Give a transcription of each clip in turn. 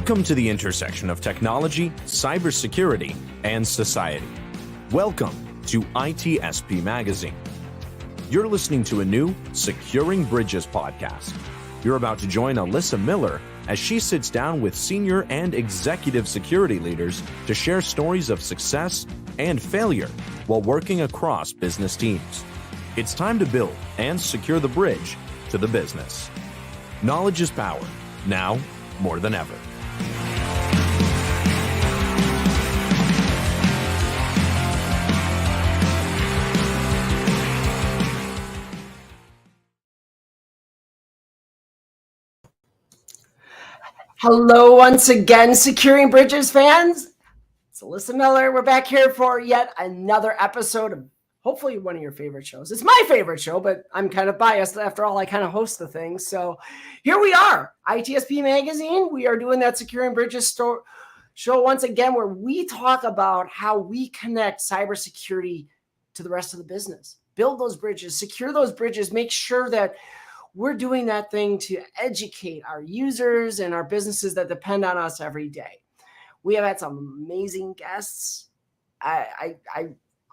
Welcome to the intersection of technology, cybersecurity, and society. Welcome to ITSP Magazine. You're listening to a new Securing Bridges podcast. You're about to join Alyssa Miller as she sits down with senior and executive security leaders to share stories of success and failure while working across business teams. It's time to build and secure the bridge to the business. Knowledge is power, now more than ever. Hello once again, Securing Bridges fans. It's Alyssa Miller. We're back here for yet another episode of hopefully one of your favorite shows. It's my favorite show, but I'm kind of biased. After all, I kind of host the thing. So here we are, ITSP Magazine. We are doing that Securing Bridges show once again, where we talk about how we connect cybersecurity to the rest of the business. Build those bridges, secure those bridges, make sure that we're doing that thing to educate our users and our businesses that depend on us every day. We have had some amazing guests. I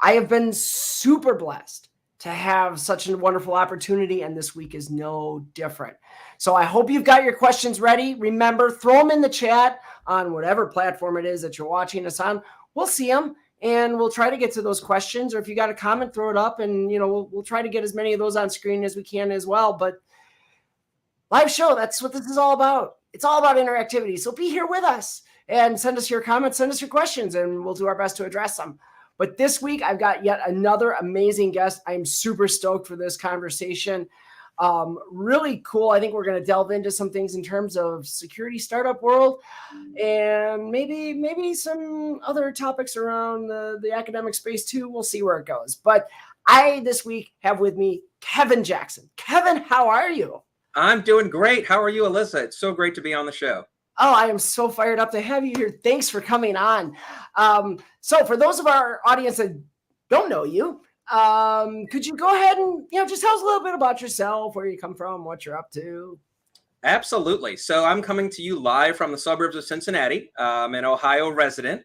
have been super blessed to have such a wonderful opportunity, and this week is no different. So I hope you've got your questions ready. Remember, throw them in the chat on whatever platform it is that you're watching us on. We'll see them, and we'll try to get to those questions. Or if you got a comment, throw it up, and we'll try to get as many of those on screen as we can as well. But live show, that's what this is all about. It's all about interactivity. So be here with us and send us your comments, send us your questions, and we'll do our best to address them. But this week, I've got yet another amazing guest. I'm super stoked for this conversation. Really cool. I think we're going to delve into some things in terms of security startup world and maybe some other topics around the academic space too. We'll see where it goes. But I, this week, have with me Kevin Jackson. Kevin, how are you? I'm doing great. How are you, Alyssa? It's so great to be on the show. Oh, I am so fired up to have you here. Thanks for coming on. So for those of our audience that don't know you, could you go ahead and just tell us a little bit about yourself, where you come from, what you're up to? Absolutely. So I'm coming to you live from the suburbs of Cincinnati. I'm an Ohio resident,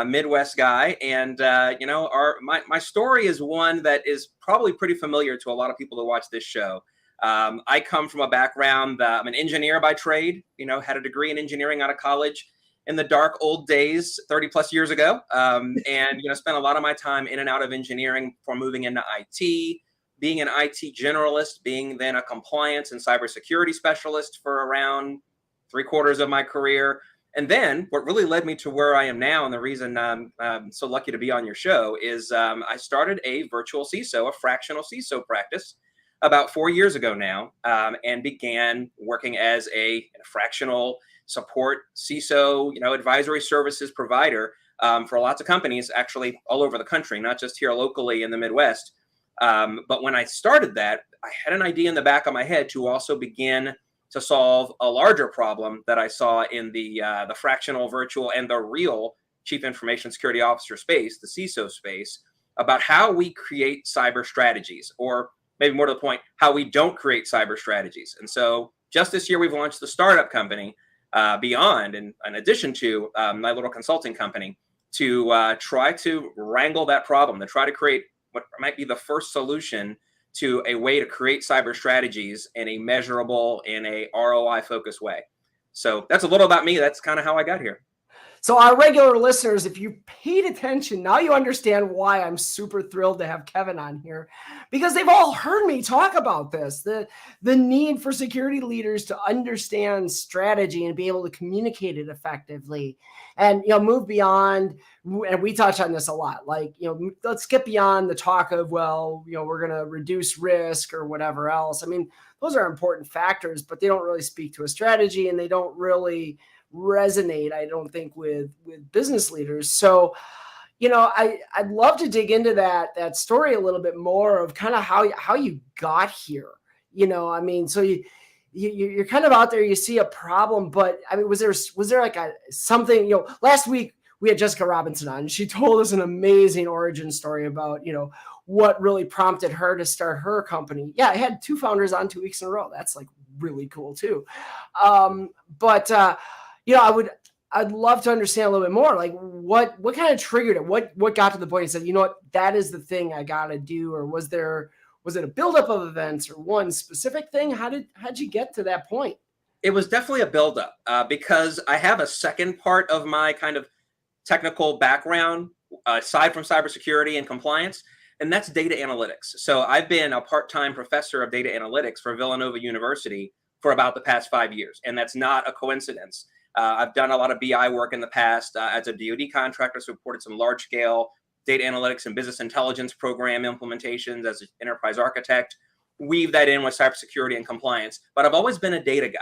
Midwest guy. And, my story is one that is probably pretty familiar to a lot of people who watch this show. I come from a background, I'm an engineer by trade, had a degree in engineering out of college in the dark old days, 30 plus years ago. And spent a lot of my time in and out of engineering before moving into IT, being an IT generalist, being then a compliance and cybersecurity specialist for around 3/4 of my career. And then what really led me to where I am now, and the reason I'm so lucky to be on your show, is I started a virtual CISO, a fractional CISO practice about 4 years ago now, and began working as a fractional support CISO, advisory services provider for lots of companies, actually all over the country, not just here locally in the Midwest. But when I started that, I had an idea in the back of my head to also begin to solve a larger problem that I saw in the fractional, virtual, and the real chief information security officer space, the CISO space, about how we create cyber strategies, or maybe more to the point, how we don't create cyber strategies. And so just this year, we've launched the startup company, Beyond, and in addition to my little consulting company, to try to wrangle that problem, to try to create what might be the first solution to a way to create cyber strategies in a measurable, in a ROI-focused way. So that's a little about me. That's kind of how I got here. So our regular listeners, if you paid attention, now you understand why I'm super thrilled to have Kevin on here, because they've all heard me talk about this, the need for security leaders to understand strategy and be able to communicate it effectively and, move beyond. And we touch on this a lot, like, let's get beyond the talk of, we're going to reduce risk or whatever else. I mean, those are important factors, but they don't really speak to a strategy, and they don't really resonate, I don't think, with business leaders. So, I'd love to dig into that story a little bit more of kind of how you got here. So you're kind of out there, you see a problem, but I mean, was there like something, last week we had Jessica Robinson on, and she told us an amazing origin story about, what really prompted her to start her company. Yeah, I had 2 founders on 2 weeks in a row. That's like really cool too. I'd love to understand a little bit more, like what kind of triggered it? What got to the point and said, you know what, that is the thing I got to do? Or was it a buildup of events or one specific thing? How'd you get to that point? It was definitely a buildup because I have a second part of my kind of technical background aside from cybersecurity and compliance, and that's data analytics. So I've been a part-time professor of data analytics for Villanova University for about the past 5 years, and that's not a coincidence. I've done a lot of BI work in the past as a DoD contractor, supported some large-scale data analytics and business intelligence program implementations as an enterprise architect, weave that in with cybersecurity and compliance, but I've always been a data guy.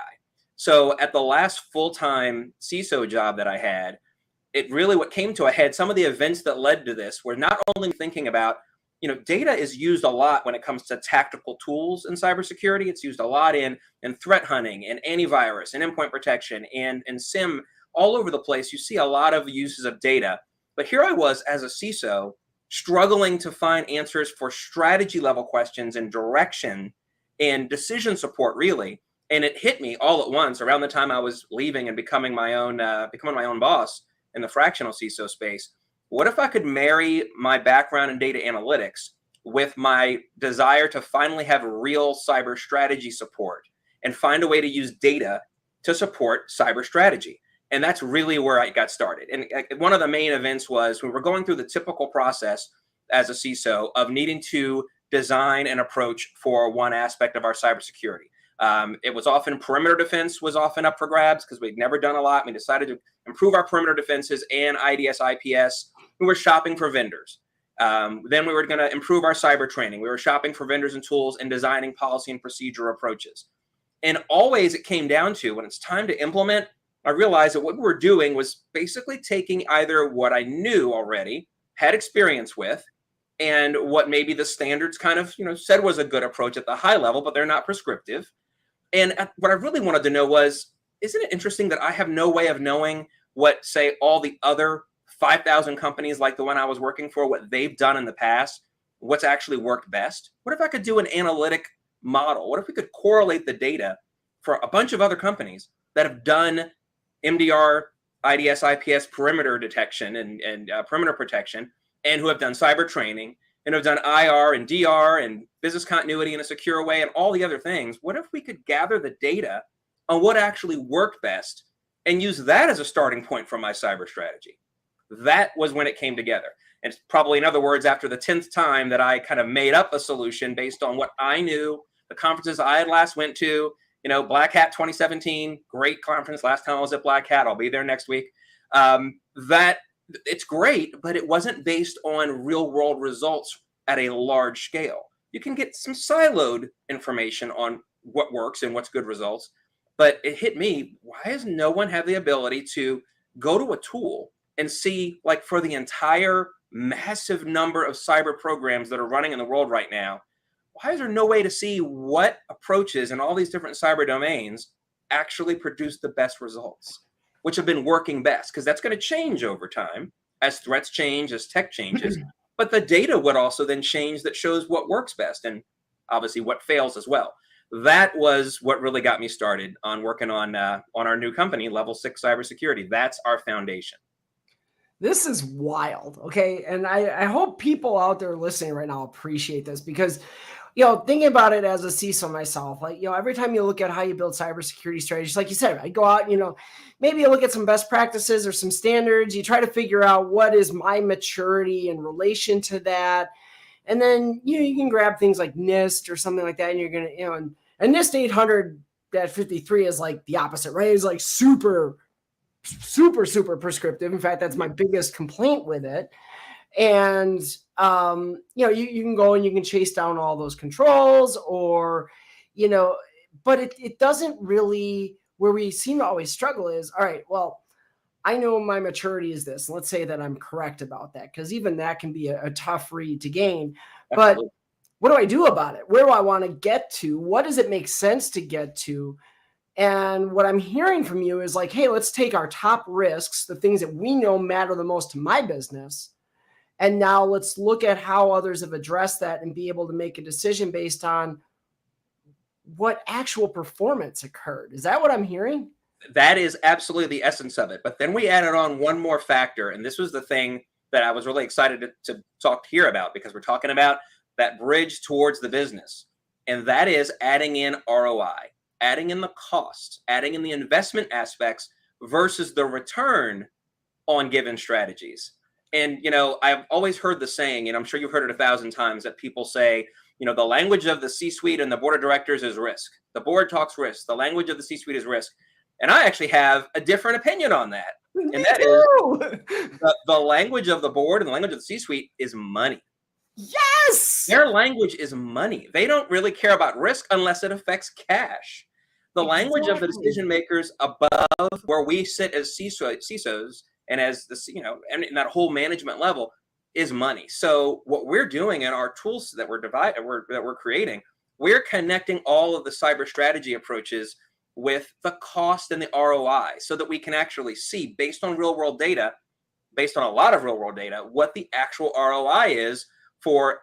So at the last full-time CISO job that I had, it really what came to a head, some of the events that led to this were not only thinking about, data is used a lot when it comes to tactical tools in cybersecurity. It's used a lot in threat hunting and antivirus and endpoint protection and SIM all over the place. You see a lot of uses of data. But here I was as a CISO struggling to find answers for strategy level questions and direction and decision support, really. And it hit me all at once around the time I was leaving and becoming my own boss in the fractional CISO space. What if I could marry my background in data analytics with my desire to finally have real cyber strategy support and find a way to use data to support cyber strategy? And that's really where I got started. And one of the main events was we were going through the typical process as a CISO of needing to design an approach for one aspect of our cybersecurity. It was often perimeter defense was often up for grabs because we'd never done a lot. We decided to improve our perimeter defenses and IDS, IPS. We were shopping for vendors. Then we were going to improve our cyber training. We were shopping for vendors and tools and designing policy and procedure approaches. And always it came down to when it's time to implement, I realized that what we were doing was basically taking either what I knew already, had experience with, and what maybe the standards kind of said was a good approach at the high level, but they're not prescriptive. And what I really wanted to know was, isn't it interesting that I have no way of knowing what, say, all the other 5,000 companies like the one I was working for, what they've done in the past, what's actually worked best? What if I could do an analytic model? What if we could correlate the data for a bunch of other companies that have done MDR, IDS, IPS perimeter detection and perimeter protection, and who have done cyber training, and have done IR and DR and business continuity in a secure way and all the other things? What if we could gather the data on what actually worked best and use that as a starting point for my cyber strategy? That was when it came together. And it's probably, in other words, after the 10th time that I kind of made up a solution based on what I knew, the conferences I had last went to, Black Hat 2017, great conference. Last time I was at Black Hat, I'll be there next week. That it's great, but it wasn't based on real world results at a large scale. You can get some siloed information on what works and what's good results, but it hit me, why does no one have the ability to go to a tool and see, like, for the entire massive number of cyber programs that are running in the world right now, why is there no way to see what approaches in all these different cyber domains actually produce the best results, which have been working best? Because that's going to change over time as threats change, as tech changes. But the data would also then change that shows what works best and obviously what fails as well. That was what really got me started on working on our new company, Level 6 Cybersecurity. That's our foundation. This is wild. Okay. And I hope people out there listening right now appreciate this because, thinking about it as a CISO myself, like, every time you look at how you build cybersecurity strategies, like you said, I go out, maybe you look at some best practices or some standards, you try to figure out what is my maturity in relation to that. And then, you can grab things like NIST or something like that. And you're going to, and NIST 800-53 is like the opposite, right? It's like super prescriptive. In fact, that's my biggest complaint with it. And, you can go and you can chase down all those controls or, but it doesn't really, where we seem to always struggle is, all right, well, I know my maturity is this. Let's say that I'm correct about that, because even that can be a tough read to gain. Absolutely. But what do I do about it? Where do I want to get to? What does it make sense to get to? And what I'm hearing from you is like, hey, let's take our top risks, the things that we know matter the most to my business. And now let's look at how others have addressed that and be able to make a decision based on what actual performance occurred. Is that what I'm hearing? That is absolutely the essence of it. But then we added on one more factor, and this was the thing that I was really excited to talk here about, because we're talking about that bridge towards the business. And that is adding in ROI, adding in the costs, adding in the investment aspects versus the return on given strategies. And, I've always heard the saying, and I'm sure you've heard it 1,000 times, that people say, the language of the C-suite and the board of directors is risk. The board talks risk. The language of the C-suite is risk. And I actually have a different opinion on that. And that is the language of the board and the language of the C-suite is money. Yes! Their language is money. They don't really care about risk unless it affects cash. The language of the decision makers above where we sit as CISOs and as the, and in that whole management level is money. So what we're doing in our tools that we're creating, we're connecting all of the cyber strategy approaches with the cost and the ROI, so that we can actually see, based on real world data, based on a lot of real world data, what the actual ROI is for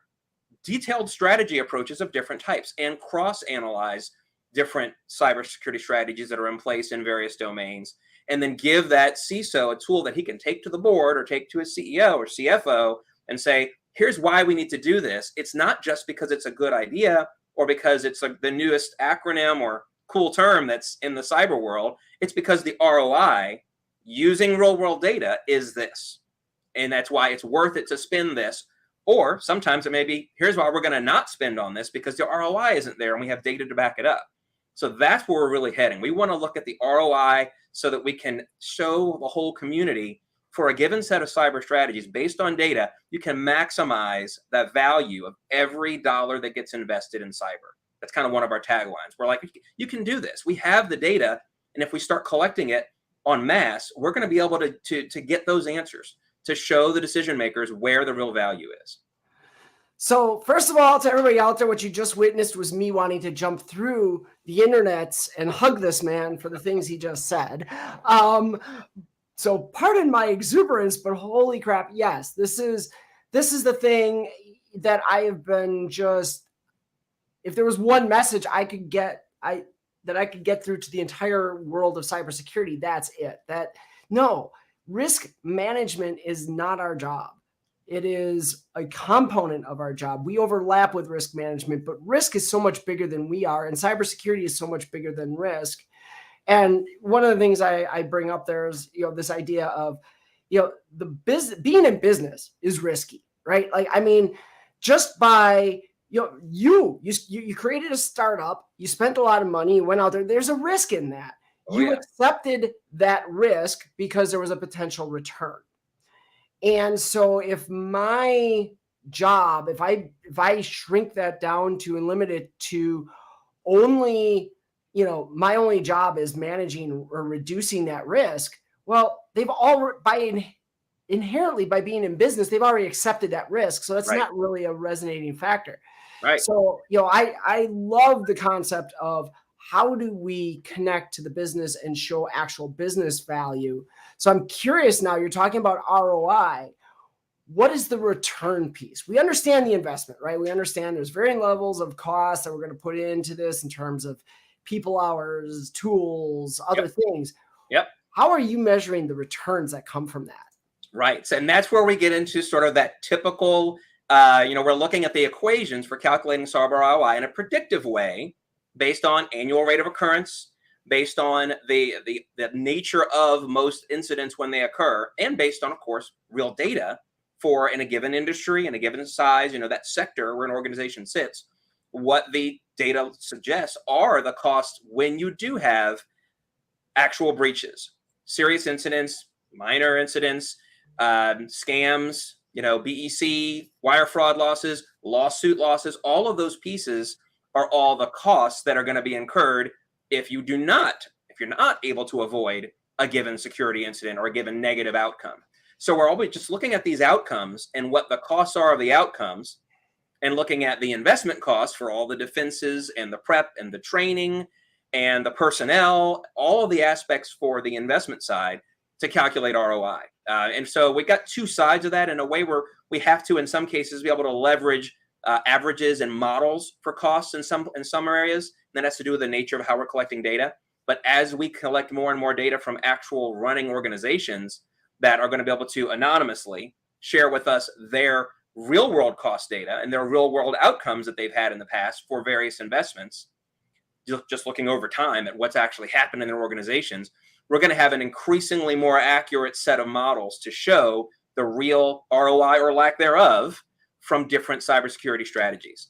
detailed strategy approaches of different types, and cross-analyze different cybersecurity strategies that are in place in various domains, and then give that CISO a tool that he can take to the board or take to his CEO or CFO and say, here's why we need to do this. It's not just because it's a good idea or because it's the newest acronym or cool term that's in the cyber world. It's because the ROI using real world data is this. And that's why it's worth it to spend this. Or sometimes it may be, here's why we're going to not spend on this, because the ROI isn't there and we have data to back it up. So that's where we're really heading. We want to look at the ROI so that we can show the whole community, for a given set of cyber strategies based on data, you can maximize that value of every dollar that gets invested in cyber. That's kind of one of our taglines. We're like, you can do this. We have the data. And if we start collecting it en masse, we're going to be able to get those answers, to show the decision makers where the real value is. So first of all, to everybody out there, what you just witnessed was me wanting to jump through the internets and hug this man for the things he just said. So pardon my exuberance, but holy crap, yes, this is the thing that I have been just. If there was one message I could get through to the entire world of cybersecurity, that's it. That no, risk management is not our job. It is a component of our job. We overlap with risk management, but risk is so much bigger than we are, and cybersecurity is so much bigger than risk. And one of the things I bring up there is, this idea of, being in business is risky, right? Like, I mean, just by you created a startup, you spent a lot of money, you went out there. There's a risk in that. You accepted that risk because there was a potential return. And so if my job, if I shrink that down to and limit it to only, my only job is managing or reducing that risk, well, they've all inherently by being in business, they've already accepted that risk. So that's not really a resonating factor. Right. So, I love the concept of how do we connect to the business and show actual business value. So I'm curious now, you're talking about ROI. What is the return piece? We understand the investment, right? We understand there's varying levels of costs that we're going to put into this in terms of people hours, tools, other things. Yep. How are you measuring the returns that come from that? Right. And that's where we get into sort of that typical, we're looking at the equations for calculating cyber ROI in a predictive way based on annual rate of occurrence, based on the nature of most incidents when they occur, and based on, of course, real data for in a given industry, in a given size, that sector where an organization sits, what the data suggests are the costs when you do have actual breaches, serious incidents, minor incidents, scams, BEC, wire fraud losses, lawsuit losses. All of those pieces are all the costs that are going to be incurred if you're not able to avoid a given security incident or a given negative outcome. So we're always just looking at these outcomes and what the costs are of the outcomes, and looking at the investment costs for all the defenses and the prep and the training and the personnel, all of the aspects for the investment side to calculate ROI. And so we got two sides of that in a way where we have to, in some cases, be able to leverage averages and models for costs in some areas. And that has to do with the nature of how we're collecting data. But as we collect more and more data from actual running organizations that are going to be able to anonymously share with us their real world cost data and their real world outcomes that they've had in the past for various investments, just looking over time at what's actually happened in their organizations, we're going to have an increasingly more accurate set of models to show the real ROI or lack thereof from different cybersecurity strategies.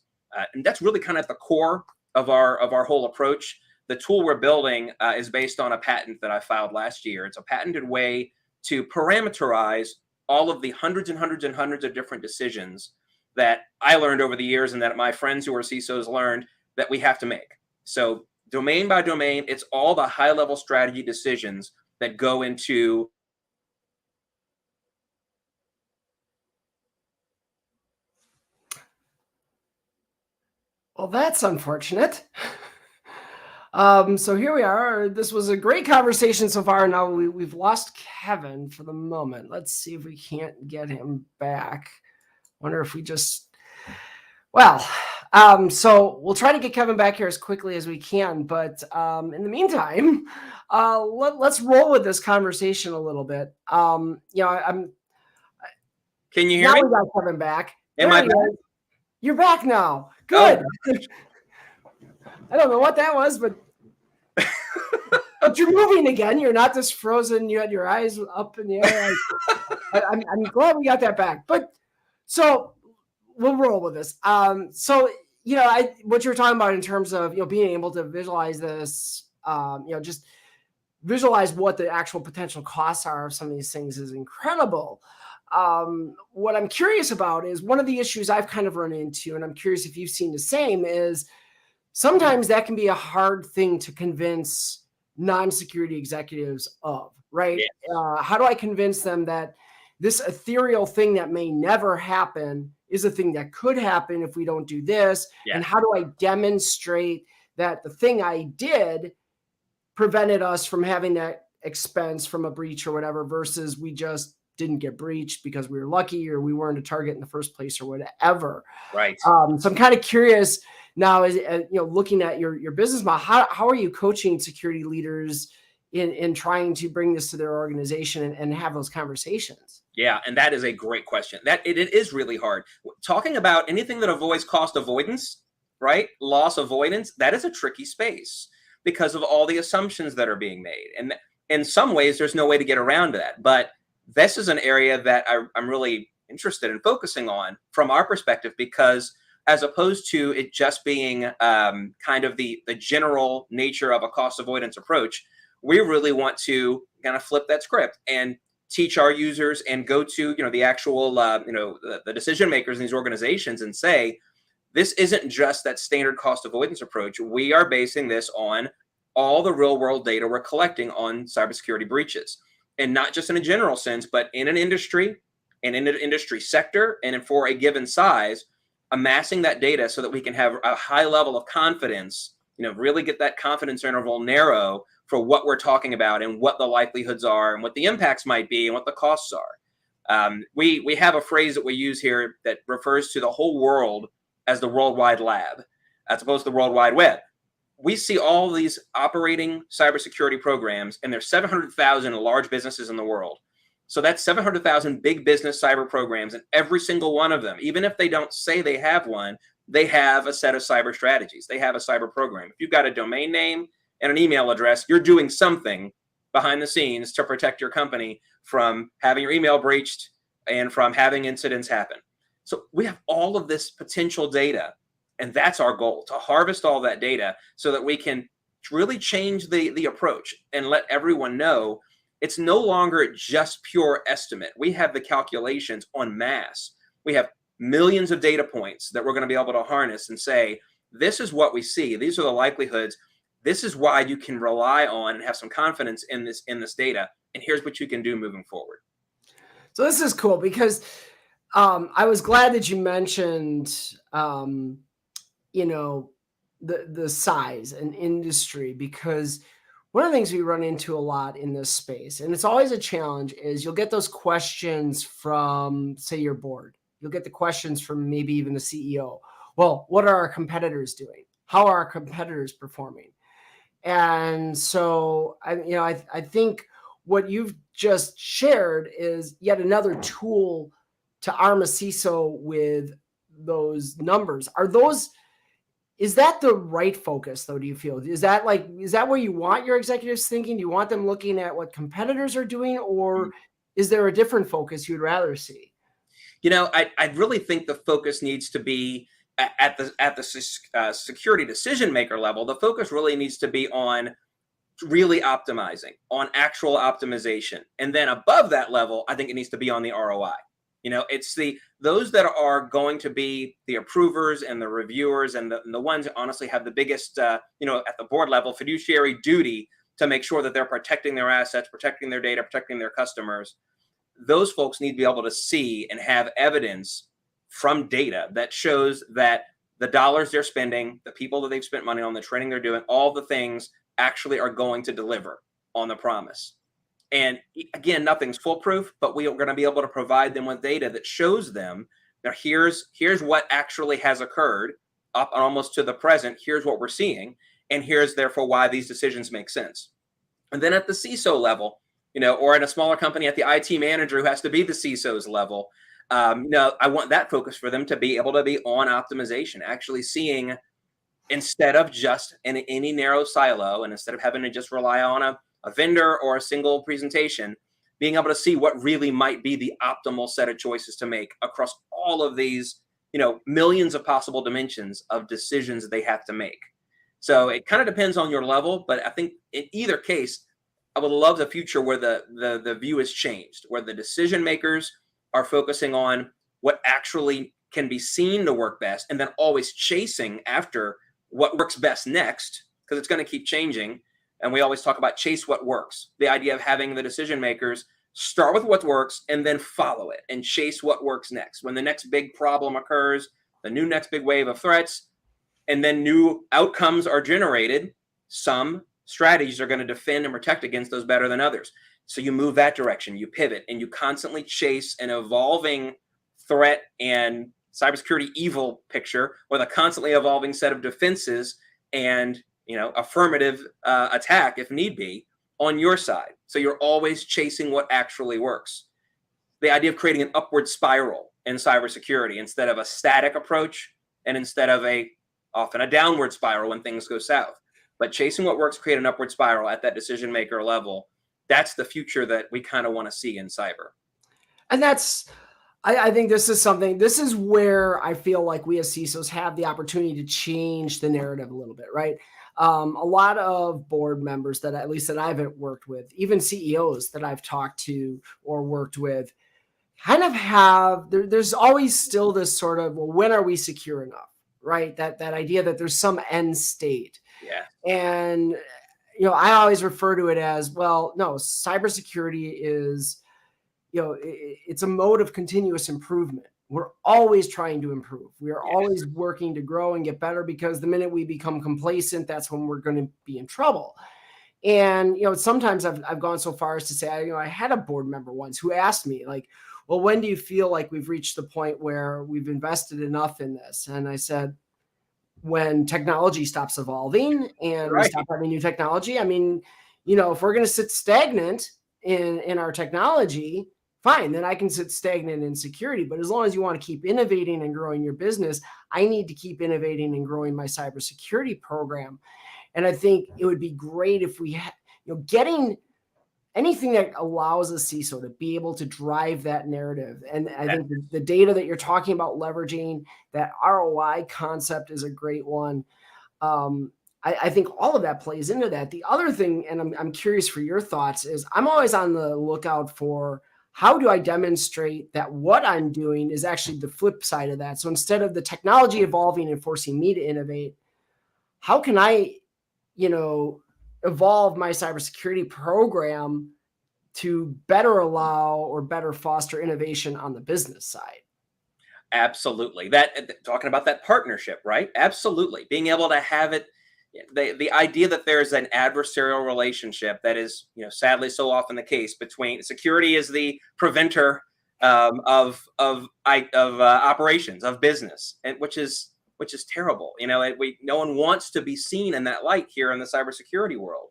And that's really kind of at the core of our whole approach. The tool we're building is based on a patent that I filed last year. It's a patented way to parameterize all of the hundreds and hundreds and hundreds of different decisions that I learned over the years and that my friends who are CISOs learned that we have to make. So domain by domain, it's all the high-level strategy decisions that go into. Well, that's unfortunate. So here we are. This was a great conversation so far. Now we've lost Kevin for the moment. Let's see if we can't get him back. Wonder if we just, so we'll try to get Kevin back here as quickly as we can. But in the meantime, let's roll with this conversation a little bit. Can you hear me? We got Kevin back. Am I back? You're back now. Good. Oh. I don't know what that was, but you're moving again. You're not just frozen. You had your eyes up in the air. I'm glad we got that back. But so we'll roll with this. What you're talking about in terms of being able to visualize this, just visualize what the actual potential costs are of some of these things is incredible. What I'm curious about is one of the issues I've kind of run into, and I'm curious if you've seen the same, is sometimes that can be a hard thing to convince non-security executives of, right? Yes. How do I convince them that this ethereal thing that may never happen is a thing that could happen if we don't do this? Yes. And how do I demonstrate that the thing I did prevented us from having that expense from a breach or whatever, versus we just didn't get breached because we were lucky or we weren't a target in the first place or whatever. Right. So I'm kind of curious now, as looking at your business model, how are you coaching security leaders in trying to bring this to their organization and have those conversations? Yeah, and that is a great question. It is really hard. Talking about anything that avoids cost avoidance, right? Loss avoidance, that is a tricky space because of all the assumptions that are being made. And in some ways, there's no way to get around that. But this is an area that I'm really interested in focusing on from our perspective, because as opposed to it just being kind of the general nature of a cost avoidance approach, we really want to kind of flip that script and teach our users and go to the actual the decision makers in these organizations and say, this isn't just that standard cost avoidance approach. We are basing this on all the real world data we're collecting on cybersecurity breaches, and not just in a general sense, but in an industry and in an industry sector and for a given size, amassing that data so that we can have a high level of confidence, really get that confidence interval narrow for what we're talking about and what the likelihoods are and what the impacts might be and what the costs are. We have a phrase that we use here that refers to the whole world as the worldwide lab, as opposed to the World Wide Web. We see all these operating cybersecurity programs, and there's 700,000 large businesses in the world. So that's 700,000 big business cyber programs, and every single one of them, even if they don't say they have one, they have a set of cyber strategies. They have a cyber program. If you've got a domain name and an email address, you're doing something behind the scenes to protect your company from having your email breached and from having incidents happen. So we have all of this potential data, and that's our goal, to harvest all that data so that we can really change the approach and let everyone know it's no longer just pure estimate. We have the calculations en masse. We have millions of data points that we're going to be able to harness and say, this is what we see. These are the likelihoods. This is why you can rely on and have some confidence in this data. And here's what you can do moving forward. So this is cool because I was glad that you mentioned, the size and industry, because one of the things we run into a lot in this space, and it's always a challenge, is you'll get those questions from, say, your board. You'll get the questions from maybe even the CEO. Well, what are our competitors doing? How are our competitors performing? And so I think what you've just shared is yet another tool to arm a CISO with those numbers. Is that the right focus though? Do you feel, is that where you want your executives thinking? Do you want them looking at what competitors are doing, or is there a different focus you'd rather see? I really think the focus needs to be at the security decision maker level. The focus really needs to be on really optimizing, on actual optimization. And then above that level, I think it needs to be on the ROI. It's those that are going to be the approvers and the reviewers and the ones that honestly have the biggest, at the board level, fiduciary duty to make sure that they're protecting their assets, protecting their data, protecting their customers. Those folks need to be able to see and have evidence from data that shows that the dollars they're spending, the people that they've spent money on, the training they're doing, all the things actually are going to deliver on the promise. And again, nothing's foolproof, but we are going to be able to provide them with data that shows them that here's what actually has occurred up almost to the present. Here's what we're seeing. And here's therefore why these decisions make sense. And then at the CISO level, or in a smaller company at the IT manager who has to be the CISO's level, I want that focus for them to be able to be on optimization, actually seeing, instead of just in any narrow silo, and instead of having to just rely on a vendor or a single presentation, being able to see what really might be the optimal set of choices to make across all of these, millions of possible dimensions of decisions they have to make. So it kind of depends on your level, but I think in either case, I would love the future where the view is changed, where the decision makers are focusing on what actually can be seen to work best, and then always chasing after what works best next, because it's going to keep changing. And we always talk about chase what works. The idea of having the decision makers start with what works and then follow it and chase what works next. When the next big problem occurs, the next big wave of threats, and then new outcomes are generated, some strategies are going to defend and protect against those better than others. So you move that direction, you pivot, and you constantly chase an evolving threat and cybersecurity evil picture with a constantly evolving set of defenses and affirmative attack if need be on your side. So you're always chasing what actually works. The idea of creating an upward spiral in cybersecurity instead of a static approach, and instead of often a downward spiral when things go south. But chasing what works, create an upward spiral at that decision maker level. That's the future that we kind of want to see in cyber. And I think this is where I feel like we as CISOs have the opportunity to change the narrative a little bit, right? A lot of board members that I've worked with, even CEOs that I've talked to or worked with, kind of have, there's always still this sort of, well, when are we secure enough, right? That idea that there's some end state. Yeah. And, I always refer to it as, well, no, cybersecurity is, it's a mode of continuous improvement. We're always trying to improve. We are always working to grow and get better, because the minute we become complacent, that's when we're going to be in trouble. And, sometimes I've gone so far as to say, I had a board member once who asked me, like, well, when do you feel like we've reached the point where we've invested enough in this? And I said, when technology stops evolving and we stop having new technology. I mean, if we're going to sit stagnant in our technology, fine, then I can sit stagnant in security. But as long as you want to keep innovating and growing your business, I need to keep innovating and growing my cybersecurity program. And I think it would be great if we had, getting anything that allows a CISO to be able to drive that narrative. And I think the data that you're talking about leveraging, that ROI concept is a great one. I think all of that plays into that. The other thing, and I'm curious for your thoughts, is I'm always on the lookout for, how do I demonstrate that what I'm doing is actually the flip side of that? So instead of the technology evolving and forcing me to innovate, how can I, evolve my cybersecurity program to better allow or better foster innovation on the business side? Absolutely. Talking about that partnership, right? Absolutely. Being able to have it, the idea that there's an adversarial relationship that is, sadly so often the case between security is the preventer of operations, of business, and which is which is terrible. No one wants to be seen in that light here in the cybersecurity world.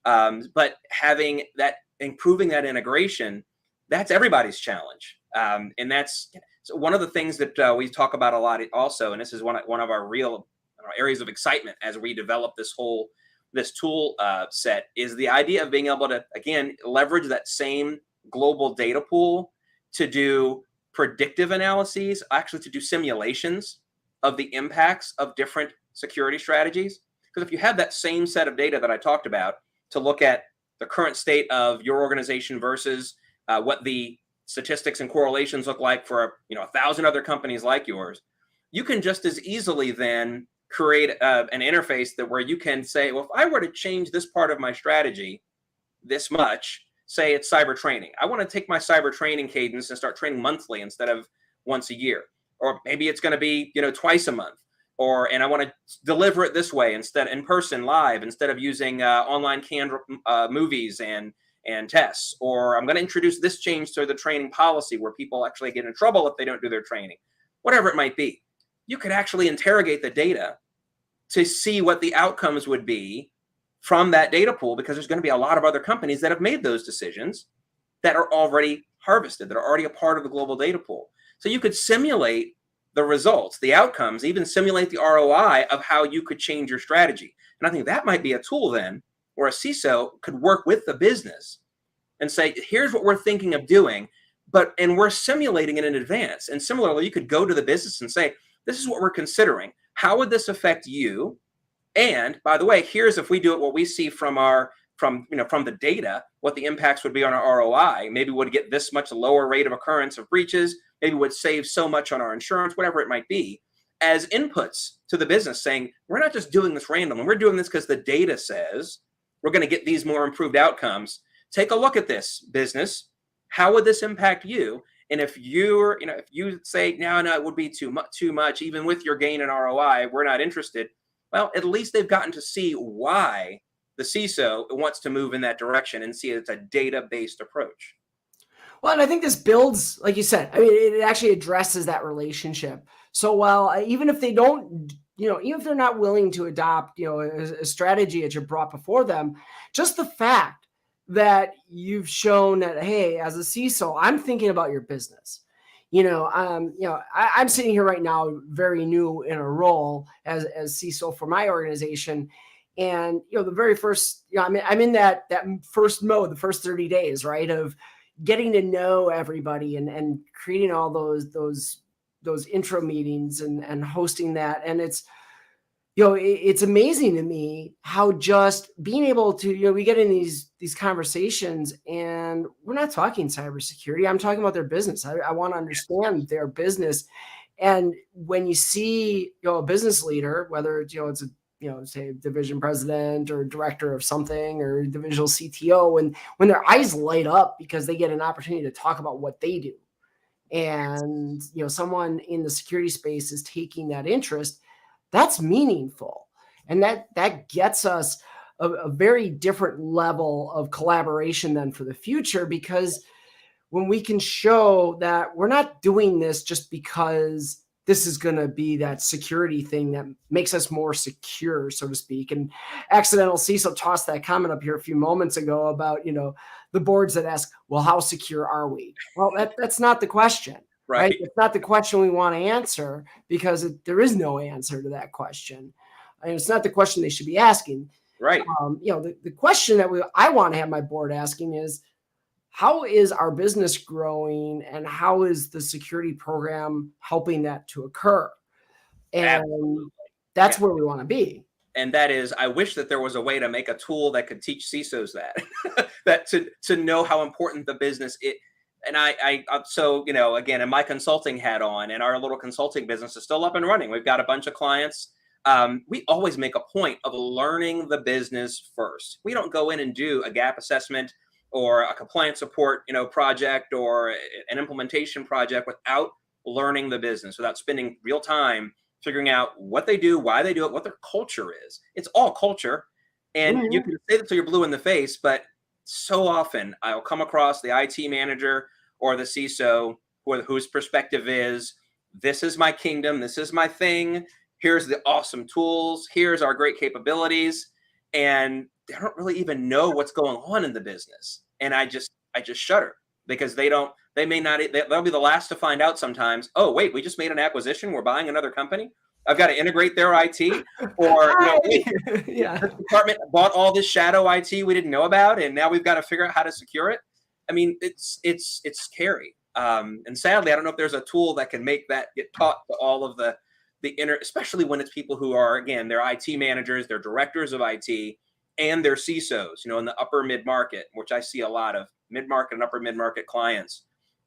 But having that, improving that integration, that's everybody's challenge. And that's one of the things that we talk about a lot also, and this is one of our real areas of excitement as we develop this tool set, is the idea of being able to, again, leverage that same global data pool to do predictive analyses, actually to do simulations of the impacts of different security strategies. Because if you have that same set of data that I talked about to look at the current state of your organization versus what the statistics and correlations look like for 1,000 other companies like yours, you can just as easily then create an interface where you can say, well, if I were to change this part of my strategy this much, say it's cyber training, I want to take my cyber training cadence and start training monthly instead of once a year, or maybe it's going to be twice a month, and I want to deliver it this way instead, in person, live, instead of using online canned movies and tests, or I'm going to introduce this change to the training policy where people actually get in trouble if they don't do their training, whatever it might be. You could actually interrogate the data to see what the outcomes would be from that data pool, because there's going to be a lot of other companies that have made those decisions that are already harvested, that are already a part of the global data pool. So you could simulate the results, the outcomes, even simulate the ROI of how you could change your strategy. And I think that might be a tool then where a CISO could work with the business and say, here's what we're thinking of doing, and we're simulating it in advance. And similarly, you could go to the business and say, this is what we're considering. How would this affect you? And by the way, here's, if we do it, what we see from the data, what the impacts would be on our ROI. Maybe we'd get this much lower rate of occurrence of breaches. Maybe would save so much on our insurance, whatever it might be, as inputs to the business, saying, we're not just doing this randomly. We're doing this because the data says we're going to get these more improved outcomes. Take a look at this, business. How would this impact you? And if if you say, no, it would be too much, even with your gain in ROI, we're not interested. Well, at least they've gotten to see why the CISO wants to move in that direction and see it's a data-based approach. Well, and I think this builds, like you said, it actually addresses that relationship. So even if they don't, even if they're not willing to adopt, a strategy that you brought before them, just the fact that you've shown that, hey, as a CISO, I'm thinking about your business. I'm sitting here right now, very new in a role as CISO for my organization. And, the very first, I'm in that first mode, the first 30 days, right, of getting to know everybody and creating all those intro meetings and hosting that. And it's, it's amazing to me how just being able to, we get in these conversations and we're not talking cybersecurity. I'm talking about their business. I want to understand their business. And when you see, a business leader, whether it's, it's a, say division president or director of something or divisional CTO, and when their eyes light up because they get an opportunity to talk about what they do, and, someone in the security space is taking that interest, that's meaningful. And that gets us a very different level of collaboration then for the future, because when we can show that we're not doing this just because this is going to be that security thing that makes us more secure, so to speak. And Accidental CISO tossed that comment up here a few moments ago about, the boards that ask, well, how secure are we? Well, that's not the question. Right. It's not the question we want to answer, because there is no answer to that question. And it's not the question they should be asking. Right. The question that I want to have my board asking is, how is our business growing and how is the security program helping that to occur? And absolutely. That's where we want to be. And that is, I wish that there was a way to make a tool that could teach CISOs that to know how important the business is. And so, again, in my consulting hat on, and our little consulting business is still up and running. We've got a bunch of clients. We always make a point of learning the business first. We don't go in and do a gap assessment or a compliance support, project or an implementation project without learning the business, without spending real time figuring out what they do, why they do it, what their culture is. It's all culture. And you can say that till you're blue in the face, but so often I'll come across the IT manager or the CISO whose perspective is, this is my kingdom, this is my thing, here's the awesome tools, here's our great capabilities, and they don't really even know what's going on in the business. And I just shudder, because they'll be the last to find out sometimes. Oh, wait, we just made an acquisition, we're buying another company, I've got to integrate their IT, or yeah, this department bought all this shadow IT we didn't know about, and now we've got to figure out how to secure it. I mean, it's scary. And sadly, I don't know if there's a tool that can make that get taught to all of the especially when it's people who are, again, they're IT managers, they're directors of IT, and they're CISOs, in the upper mid-market, which I see a lot of mid-market and upper mid-market clients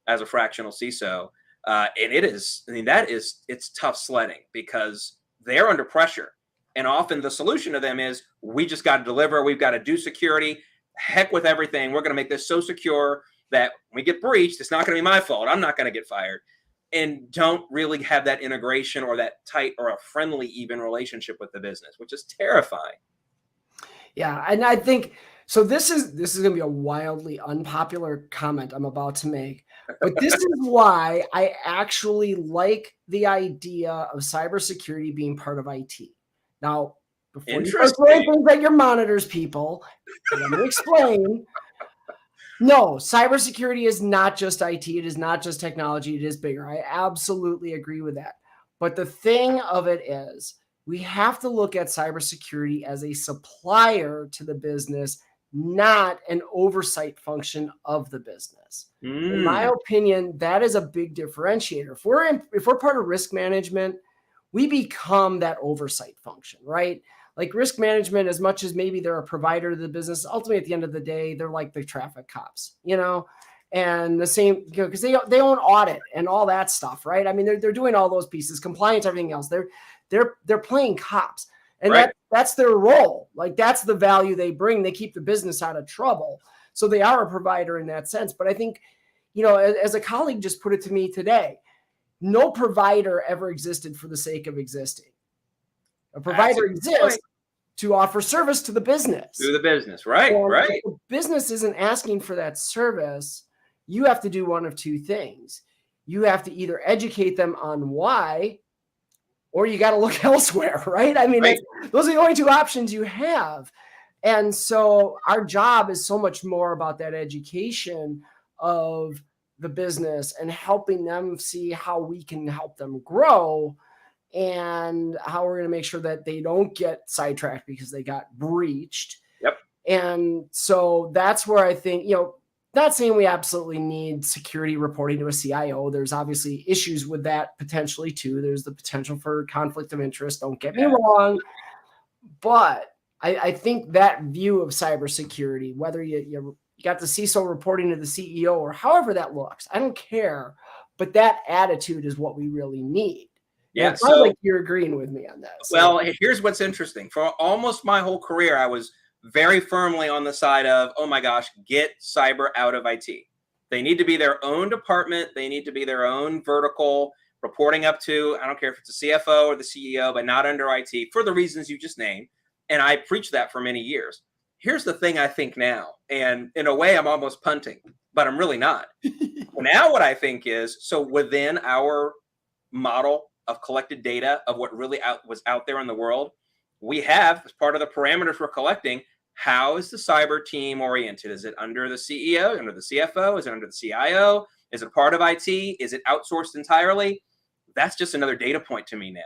as a fractional CISO. And it's tough sledding, because they're under pressure. And often the solution to them is, we just got to deliver. We've got to do security. Heck with everything. We're going to make this so secure that when we get breached, it's not going to be my fault. I'm not going to get fired. And don't really have that integration or that tight or a friendly even relationship with the business, which is terrifying. Yeah. And I think, so this is going to be a wildly unpopular comment I'm about to make, but this is why I actually like the idea of cybersecurity being part of IT. Now, before you start throwing things at your monitors, people, let me explain. No, cybersecurity is not just IT. It is not just technology. It is bigger. I absolutely agree with that. But the thing of it is, we have to look at cybersecurity as a supplier to the business, not an oversight function of the business. In my opinion, that is a big differentiator. If we're part of risk management, we become that oversight function, right? Like risk management, as much as maybe they're a provider to the business, ultimately at the end of the day, they're like the traffic cops, and the same, because they own audit and all that stuff, right? I mean, they're doing all those pieces, compliance, everything else. They're playing cops, and right. That's their role. Like, that's the value they bring. They keep the business out of trouble. So they are a provider in that sense. But I think, as a colleague just put it to me today, no provider ever existed for the sake of existing. A provider exists to offer service to the business. To the business, right, right. If the business isn't asking for that service, you have to do one of two things. You have to either educate them on why, or you got to look elsewhere, right? I mean, right. Those are the only two options you have. And so our job is so much more about that education of the business and helping them see how we can help them grow, and how we're going to make sure that they don't get sidetracked because they got breached. Yep. And so that's where I think, not saying we absolutely need security reporting to a CIO. There's obviously issues with that potentially too. There's the potential for conflict of interest. Don't get me wrong. But I think that view of cybersecurity, whether you got the CISO reporting to the CEO or however that looks, I don't care. But that attitude is what we really need. Yeah, so like you're agreeing with me on that. So. Well, here's what's interesting. For almost my whole career, I was very firmly on the side of, oh my gosh, get cyber out of IT. They need to be their own department. They need to be their own vertical, reporting up to, I don't care if it's a CFO or the CEO, but not under IT, for the reasons you just named. And I preached that for many years. Here's the thing I think now, and in a way I'm almost punting, but I'm really not. Now what I think is, so within our model of collected data of what really was out there in the world, we have, as part of the parameters we're collecting, how is the cyber team oriented? Is it under the CEO, under the CFO? Is it under the CIO? Is it part of IT? Is it outsourced entirely? That's just another data point to me now.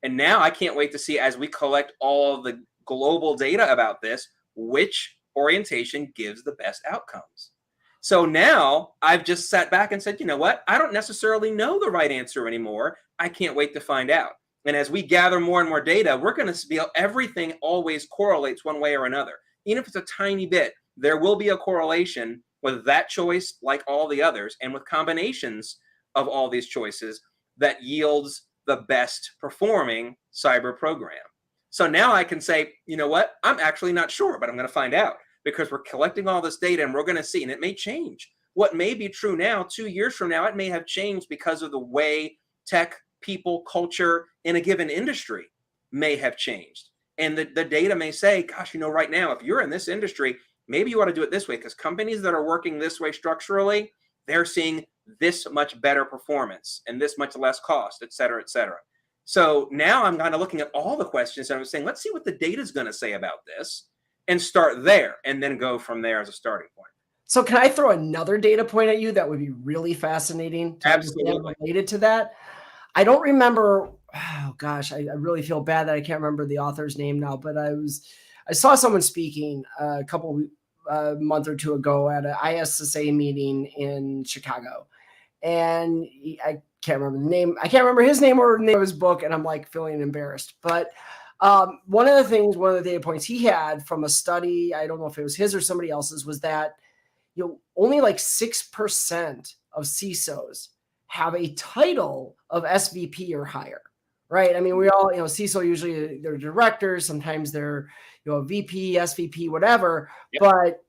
And now I can't wait to see, as we collect all of the global data about this, which orientation gives the best outcomes. So now I've just sat back and said, you know what? I don't necessarily know the right answer anymore. I can't wait to find out. And as we gather more and more data, we're going to be, everything always correlates one way or another. Even if it's a tiny bit, there will be a correlation with that choice, like all the others, and with combinations of all these choices that yields the best performing cyber program. So now I can say, you know what? I'm actually not sure, but I'm going to find out, because we're collecting all this data and we're going to see, and it may change. What may be true now, 2 years from now, it may have changed because of the way tech, people, culture in a given industry may have changed. And the data may say, gosh, right now, if you're in this industry, maybe you ought to do it this way, because companies that are working this way structurally, they're seeing this much better performance and this much less cost, et cetera, et cetera. So now I'm kind of looking at all the questions and I'm saying, let's see what the data is going to say about this and start there and then go from there as a starting point. So can I throw another data point at you that would be really fasciinating to understand related to that? I don't remember. Oh gosh, I really feel bad that I can't remember the author's name now, but I saw someone speaking a month or two ago at an ISSA meeting in Chicago. And I can't remember the name. I can't remember his name or the name of his book. And I'm like feeling embarrassed. But one of the data points he had from a study, I don't know if it was his or somebody else's, was that only like 6% of CISOs have a title of SVP or higher, right? I mean, we all, CISO usually they're directors, sometimes they're, a VP, SVP, whatever, but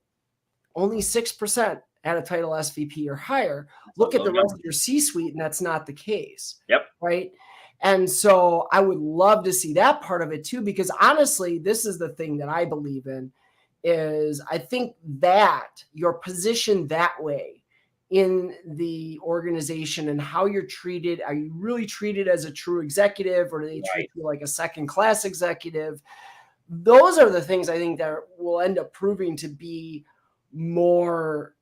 only 6% had a title SVP or higher. Look at the rest of your C-suite, and that's not the case. Yep. Right. And so I would love to see that part of it too, because honestly, this is the thing that I believe in. Is I think that your position that way in the organization and how you're treated, are you really treated as a true executive, or do they treat you like a second class executive? Those are the things I think that will end up proving to be more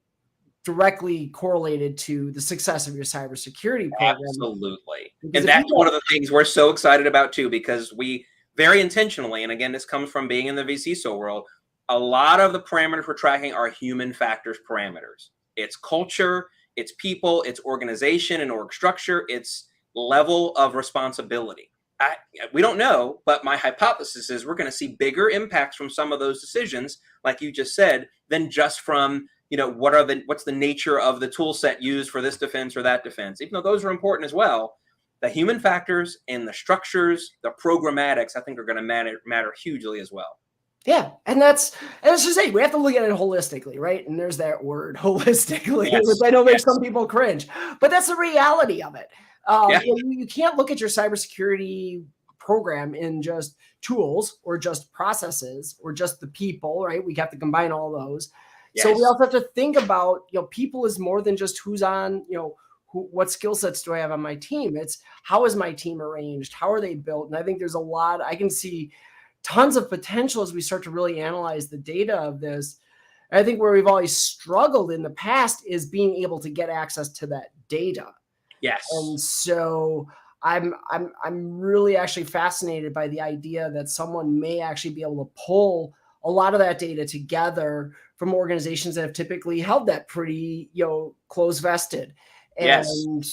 directly correlated to the success of your cybersecurity program. Absolutely. And that's one of the things we're so excited about too, because we very intentionally, and again, this comes from being in the vCISO world, a lot of the parameters we're tracking are human factors parameters. It's culture, it's people, it's organization and org structure, it's level of responsibility. We don't know, but my hypothesis is we're going to see bigger impacts from some of those decisions, like you just said, than just from, what's the nature of the tool set used for this defense or that defense, even though those are important as well. The human factors and the structures, the programmatics, I think are going to matter hugely as well. Yeah. And let's just say we have to look at it holistically, right? And there's that word holistically, which I know makes some people cringe, but that's the reality of it. You can't look at your cybersecurity program in just tools or just processes or just the people, right? We have to combine all those. Yes. So we also have to think about, people is more than just who's on, what skill sets do I have on my team? It's how is my team arranged? How are they built? And I think there's I can see tons of potential as we start to really analyze the data of this. And I think where we've always struggled in the past is being able to get access to that data. Yes. And so I'm really actually fascinated by the idea that someone may actually be able to pull a lot of that data together from organizations that have typically held that pretty, close vested. And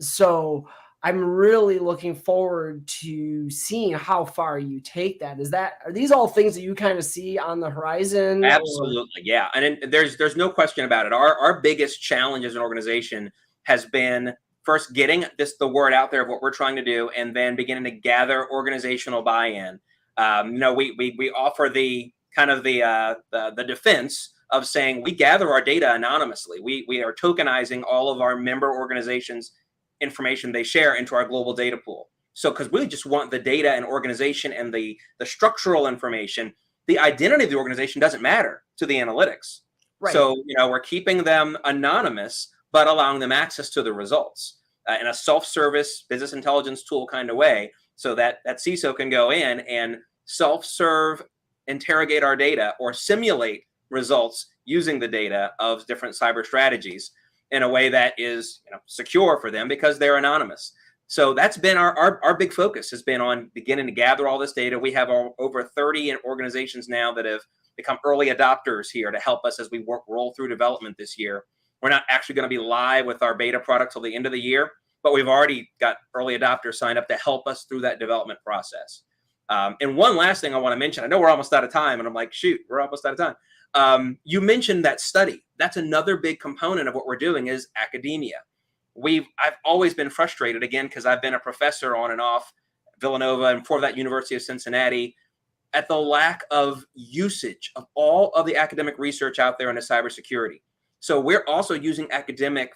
so I'm really looking forward to seeing how far you take that. Are these all things that you kind of see on the horizon? Absolutely. Yeah. And there's no question about it. Our biggest challenge as an organization has been first getting the word out there of what we're trying to do, and then beginning to gather organizational buy-in. We offer the kind of the defense of saying we gather our data anonymously. We are tokenizing all of our member organizations' information they share into our global data pool. So because we just want the data and organization and the structural information, the identity of the organization doesn't matter to the analytics. Right. So, we're keeping them anonymous, but allowing them access to the results in a self-service business intelligence tool kind of way, so that CISO can go in and self-serve, interrogate our data, or simulate results using the data of different cyber strategies in a way that is secure for them because they're anonymous. So that's been our big focus, has been on beginning to gather all this data. We have over 30 organizations now that have become early adopters here to help us as we roll through development this year. We're not actually going to be live with our beta product till the end of the year, but we've already got early adopters signed up to help us through that development process. And one last thing I want to mention, I know we're almost out of time, and I'm like, shoot, we're almost out of time. You mentioned that study. That's another big component of what we're doing is academia. I've always been frustrated, again, because I've been a professor on and off Villanova and before that University of Cincinnati, at the lack of usage of all of the academic research out there into cybersecurity. So we're also using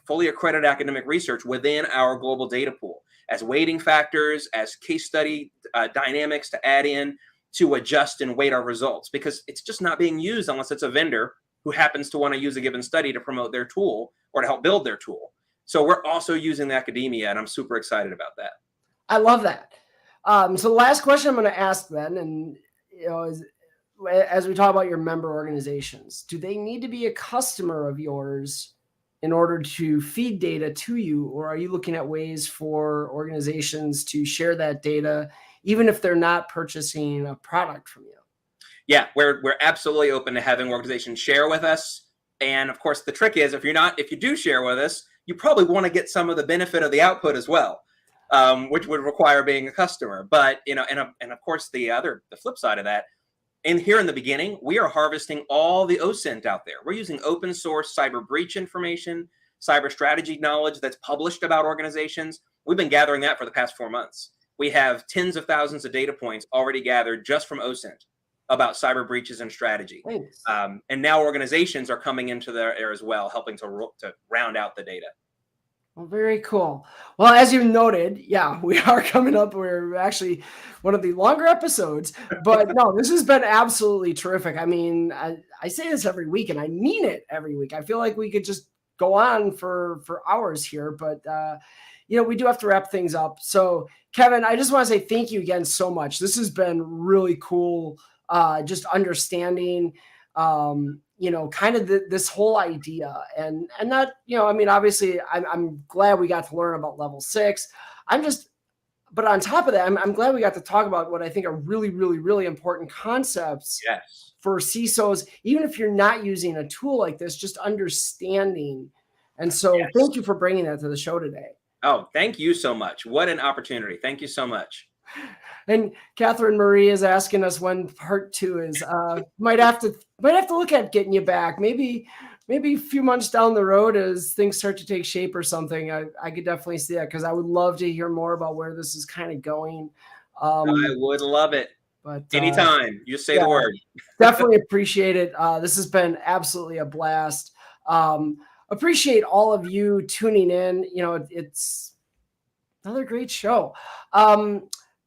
fully accredited academic research within our global data pool as weighting factors, as case study dynamics to add in to adjust and weight our results, because it's just not being used unless it's a vendor who happens to want to use a given study to promote their tool or to help build their tool. So we're also using the academia, and I'm super excited about that. I love that. So the last question I'm going to ask then, and is, as we talk about your member organizations, do they need to be a customer of yours in order to feed data to you, or are you looking at ways for organizations to share that data, even if they're not purchasing a product from you? Yeah, we're absolutely open to having organizations share with us. And of course, the trick is if you do share with us, you probably want to get some of the benefit of the output as well, which would require being a customer. But and of course, the flip side of that, here in the beginning, we are harvesting all the OSINT out there. We're using open source cyber breach information, cyber strategy knowledge that's published about organizations. We've been gathering that for the past 4 months. We have tens of thousands of data points already gathered just from OSINT about cyber breaches and strategy. Thanks. And now organizations are coming into there as well, helping to round out the data. Well, very cool. Well, as you noted, yeah, we are coming up. We're actually one of the longer episodes, but no, this has been absolutely terrific. I mean, I say this every week and I mean it every week. I feel like we could just go on for hours here, but we do have to wrap things up. So Kevin, I just want to say thank you again so much. This has been really cool. Just understanding, kind of this whole idea and not, obviously I'm glad we got to learn about level 6. But on top of that, I'm glad we got to talk about what I think are really, really, really important concepts for CISOs, even if you're not using a tool like this, just understanding. And so thank you for bringing that to the show today. Oh, thank you so much. What an opportunity. Thank you so much. And Catherine Marie is asking us when part 2 is. Might have to look at getting you back. Maybe a few months down the road as things start to take shape or something. I could definitely see that because I would love to hear more about where this is kind of going. I would love it. But anytime, you say the word. Definitely appreciate it. This has been absolutely a blast. Appreciate all of you tuning in. It's another great show.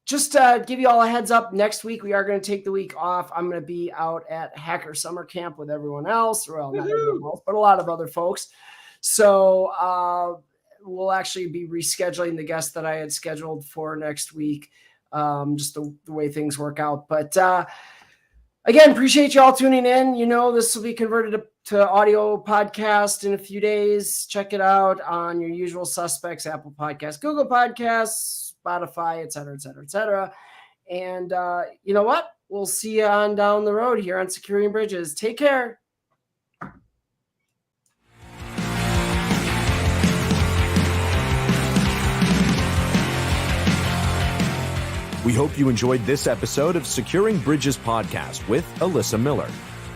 Just to give you all a heads up, next week we are going to take the week off. I'm going to be out at Hacker Summer Camp with everyone else. Well, not everyone else, but a lot of other folks. So we'll actually be rescheduling the guest that I had scheduled for next week, just the way things work out. But again, appreciate you all tuning in. This will be converted to audio podcast in a few days. Check it out on your usual suspects, Apple Podcasts, Google Podcasts, Spotify, et cetera, et cetera, et cetera. And you know what? We'll see you on down the road here on Securing Bridges. Take care. We hope you enjoyed this episode of Securing Bridges podcast with Alyssa Miller.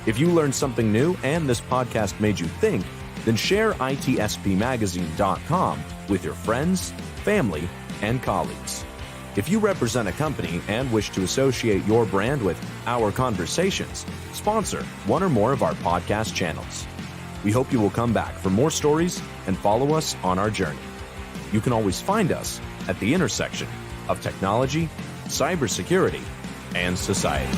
If you learned something new and this podcast made you think, then share itspmagazine.com with your friends, family, and colleagues. If you represent a company and wish to associate your brand with our conversations, sponsor one or more of our podcast channels. We hope you will come back for more stories and follow us on our journey. You can always find us at the intersection of technology, cybersecurity, and society.